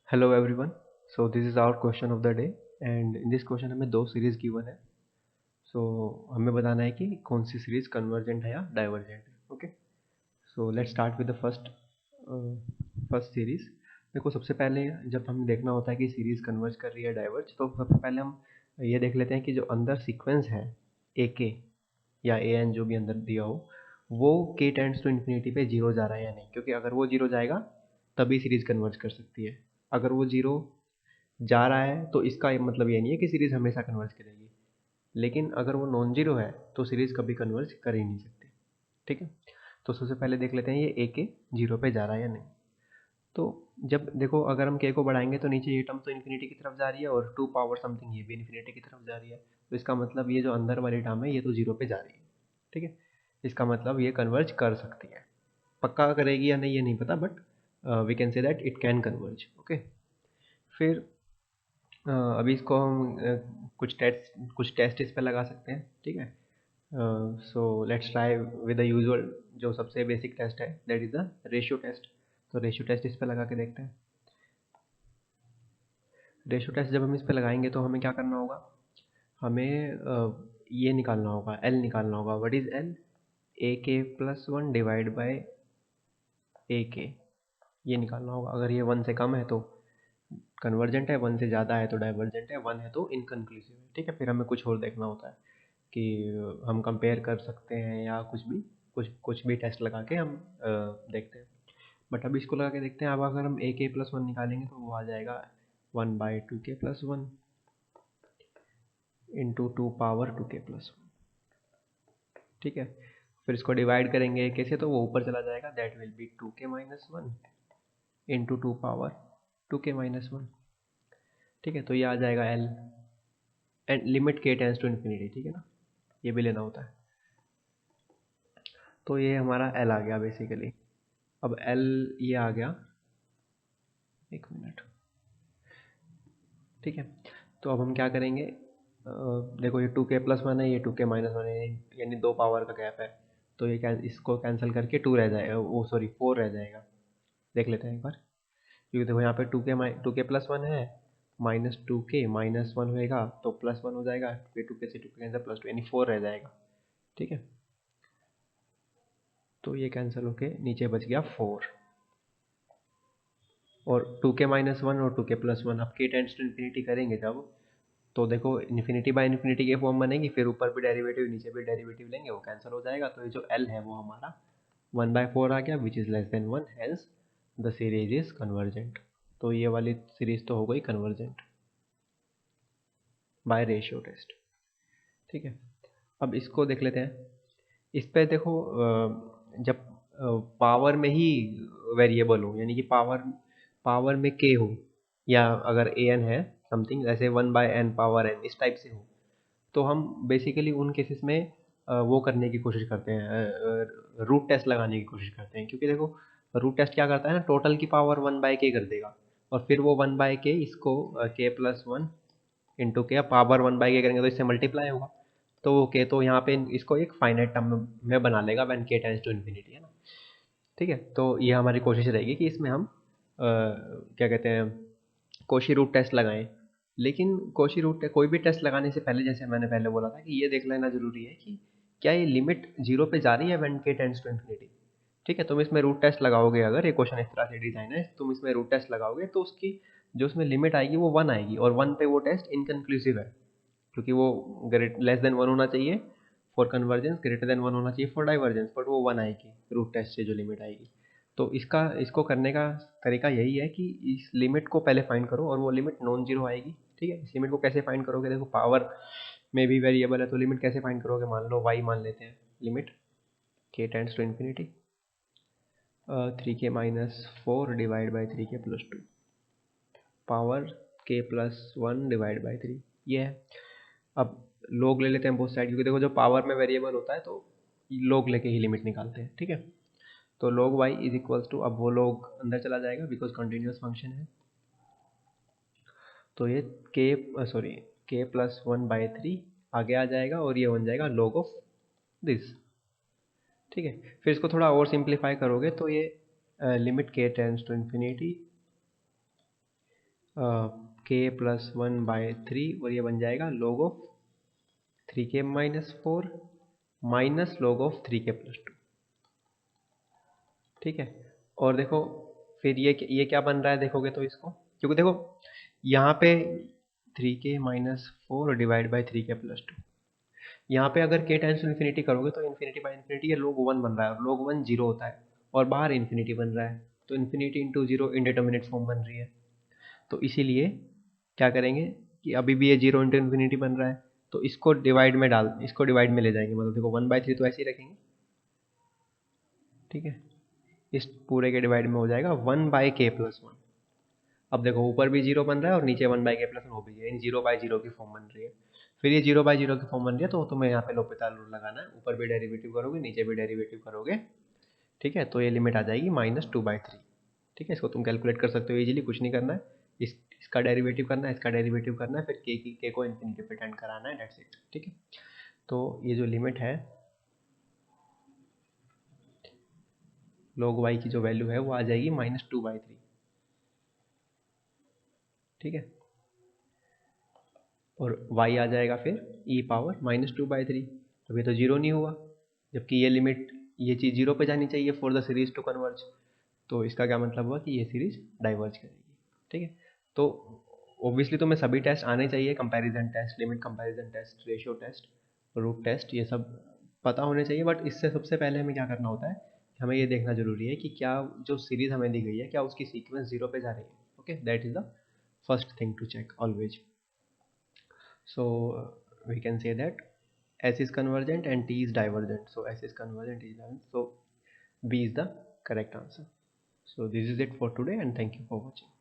Hello everyone. So this is our question of the day and in this question हमें दो series given है। सो हमें बताना है कि कौन सी सीरीज कन्वर्जेंट है या डाइवर्जेंट है। Okay, so let's start with the first series. देखो, सबसे पहले जब हमें देखना होता है कि सीरीज कन्वर्ज कर रही है डाइवर्ज, तो सबसे पहले हम ये देख लेते हैं कि जो अंदर सीक्वेंस है ए के या ए एन जो भी अंदर दिया हो, वो के टेंड्स टू इन्फिनिटी पे जीरो जा रहा है या नहीं। क्योंकि अगर वो जीरो जाएगा तभी सीरीज कन्वर्ज कर सकती है। अगर वो जीरो जा रहा है तो इसका मतलब ये नहीं है कि सीरीज हमेशा कन्वर्ज करेगी। लेकिन अगर वो नॉन जीरो है तो सीरीज कभी कन्वर्ज कर ही नहीं सकती। ठीक है, तो सबसे पहले देख लेते हैं ये ए के जीरो पे जा रहा है या नहीं। तो जब देखो, अगर हम के को बढ़ाएंगे तो नीचे ये टर्म तो इन्फिनिटी की तरफ जा रही है और टू पावर समथिंग ये भी इन्फिनिटी की तरफ जा रही है। तो इसका मतलब ये जो अंदर वाली टर्म है ये तो जीरो पे जा रही है। ठीक है, इसका मतलब ये कन्वर्ज कर सकती है। पक्का करेगी या नहीं ये नहीं पता, but we can say that it can converge. Okay, फिर अभी इसको हम कुछ टेस्ट इस पे लगा सकते हैं। ठीक है, so let's try with the usual जो सबसे बेसिक टेस्ट है, that is the ratio test. तो रेशियो टेस्ट इस पे लगा के देखते हैं। रेशियो टेस्ट जब हम इस पे लगाएंगे तो हमें क्या करना होगा, हमें ये निकालना होगा, एल निकालना होगा। What is L? A k plus one divide by a k, ये निकालना होगा। अगर ये वन से कम है तो कन्वर्जेंट है, वन से ज़्यादा है तो डाइवर्जेंट है, वन है तो इनकन्क्लूसिव है। ठीक है, फिर हमें कुछ और देखना होता है कि हम कंपेयर कर सकते हैं या कुछ भी टेस्ट लगा के हम देखते हैं। बट अब इसको लगा के देखते हैं। अब अगर हम ए के प्लस वन निकालेंगे तो वो आ जाएगा one by two k plus one into two power two k plus one. ठीक है, फिर इसको डिवाइड करेंगे ए के से तो वो ऊपर चला जाएगा, that will be two k minus one into two power two k minus one. ठीक है, तो ये आ जाएगा L and limit k tends to infinity. ठीक है ना, ये भी लेना होता है। तो ये हमारा एल आ गया बेसिकली। अब एल ये आ गया, एक मिनट। ठीक है, तो अब हम क्या करेंगे, देखो ये टू के प्लस वन है, ये टू के माइनस वन है, यानी दो पावर का गैप है। तो ये इसको कैंसिल करके टू रह जाएगा, वो सॉरी फोर रह जाएगा। देख लेते हैं एक बार। क्योंकि देखो यहाँ पे टू के प्लस वन है, minus two k minus one होएगा तो प्लस वन हो जाएगा, फिर टू के से टू के कैंसिल प्लस टू यानी फोर रह जाएगा। ठीक है, तो ये कैंसिल होके नीचे बच गया फोर। और टू के माइनस वन और टू के प्लस वन, अब के टेंड्स टू इन्फिनिटी करेंगे जब, तो देखो इन्फिनिटी बाय इन्फिनिटी के फॉर्म बनेगी, फिर ऊपर भी डेरिवेटिव नीचे भी डेरिवेटिव लेंगे, वो कैंसिल हो जाएगा। तो ये जो एल है वो हमारा वन बाय फोर आ गया, which is less than one, hence the series is convergent. तो ये वाली सीरीज तो हो गई कन्वर्जेंट बाय रेशियो टेस्ट। ठीक है, अब इसको देख लेते हैं। इस पे देखो, जब पावर में ही वेरिएबल हो, यानी कि पावर पावर में के हो, या अगर ए एन है समथिंग, जैसे one by n power n इस टाइप से हो, तो हम बेसिकली उन केसेस में वो करने की कोशिश करते हैं, रूट टेस्ट लगाने की कोशिश करते हैं। क्योंकि देखो, रूट टेस्ट क्या करता है ना, टोटल की पावर वन बाय के कर देगा, और फिर वो वन बाय के इसको के प्लस वन इंटू के पावर वन बाई के करेंगे तो इससे मल्टीप्लाई होगा। तो वो के तो यहाँ पे इसको एक फाइनाइट टर्म में बना लेगा व्हेन के टेंड्स टू इन्फिनिटी, है ना। ठीक है, तो ये हमारी कोशिश रहेगी कि इसमें हम क्या कहते हैं, कोशी रूट टेस्ट लगाएं। लेकिन कोशी रूट कोई भी टेस्ट लगाने से पहले, जैसे मैंने पहले बोला था, कि ये देख लेना जरूरी है कि क्या ये लिमिट जीरो पे जा रही है व्हेन के टेंड्स टू इन्फिनिटी। ठीक है, तुम इसमें रूट टेस्ट लगाओगे, अगर ये क्वेश्चन इस तरह से डिजाइन है, तुम इसमें रूट टेस्ट लगाओगे तो उसकी जो उसमें लिमिट आएगी वो वन आएगी, और वन पे वो टेस्ट इनकन्क्लूसिव है। क्योंकि वो ग्रेट लेस देन वन होना चाहिए for convergence, greater than one होना चाहिए फॉर डाइवर्जेंस, बट वो वन आएगी रूट टेस्ट से जो लिमिट आएगी। तो इसको करने का तरीका यही है कि इस लिमिट को पहले फाइंड करो, और वो लिमिट नॉन जीरो आएगी। ठीक है, इस लिमिट को कैसे फाइंड करोगे, देखो पावर में भी वेरिएबल है तो लिमिट कैसे फाइंड करोगे, मान लो वाई मान लेते हैं, लिमिट के टेंड्स टू इन्फिनिटी थ्री के minus four divide by three के प्लस टू पावर के plus one divide by three, ये है। अब लोग ले लेते हैं बोथ साइड, क्योंकि देखो जो पावर में वेरिएबल होता है तो लोग लेके ही लिमिट निकालते हैं। ठीक है, तो log y is equals to, अब वो लोग अंदर चला जाएगा बिकॉज कंटिन्यूस फंक्शन है, तो ये के प्लस वन बाई थ्री आगे आ जाएगा, और ये बन जाएगा log ऑफ दिस। ठीक है, फिर इसको थोड़ा और सिंप्लीफाई करोगे तो ये limit k tends to infinity k plus 1/3 और ये बन जाएगा log of 3k minus 4 minus log of 3k plus 2। ठीक है, और देखो फिर ये क्या बन रहा है देखोगे तो इसको, क्योंकि देखो यहाँ पे 3k minus 4 divide by 3k plus 2, यहाँ पे अगर k टेंस टू इन्फिनिटी करोगे तो इन्फिनिटी बाई इन्फिनिटी ये log 1 बन रहा है और log 1 जीरो होता है और बाहर इन्फिनिटी बन रहा है, तो infinity into zero indeterminate form बन रही है। तो इसीलिए क्या करेंगे कि अभी भी ये जीरो इंटू इन्फिनिटी बन रहा है, तो इसको डिवाइड में ले जाएंगे, मतलब देखो 1/3 तो ऐसे ही रखेंगे। ठीक है, इस पूरे के डिवाइड में हो जाएगा 1/k+1। अब देखो ऊपर भी जीरो बन रहा है और नीचे 1/k+1 हो भी है, यानी 0/0 की फॉर्म बन रही है। फिर ये 0/0 की फॉर्म बन रही है तो तुम्हें यहाँ पे लोपिताल रूल लगाना है, ऊपर भी डेरिवेटिव करोगे नीचे भी डेरिवेटिव करोगे। ठीक है, तो ये लिमिट आ जाएगी -2/3। ठीक है, इसको तुम कैलकुलेट कर सकते हो इजीली, कुछ नहीं करना है, इसका डेरिवेटिव करना है, इसका डेरिवेटिव करना है, फिर के को इन्फिनिटी पे टेंड कराना है, दैट्स इट। ठीक है, तो ये जो लिमिट है log y की जो वैल्यू है वो आ जाएगी -2/3। ठीक है, और y आ जाएगा फिर e पावर -2/3। अब ये तो जीरो नहीं हुआ, जबकि ये लिमिट, ये चीज़ जीरो पे जानी चाहिए for the series to converge, तो इसका क्या मतलब हुआ कि ये सीरीज डाइवर्ज करेगी। ठीक है, तो ऑब्वियसली तुम्हें सभी टेस्ट आने चाहिए, comparison test, limit comparison test, ratio test, root test, ये सब पता होने चाहिए। बट इससे सबसे पहले हमें क्या करना होता है, हमें ये देखना जरूरी है कि क्या जो सीरीज हमें दी गई है क्या उसकी सीक्वेंस जीरो पे जा रही है। Okay, that is the first thing to check always. So we can say that S is convergent and T is divergent. So S is convergent, T is divergent. So B is the correct answer. So this is it for today and thank you for watching.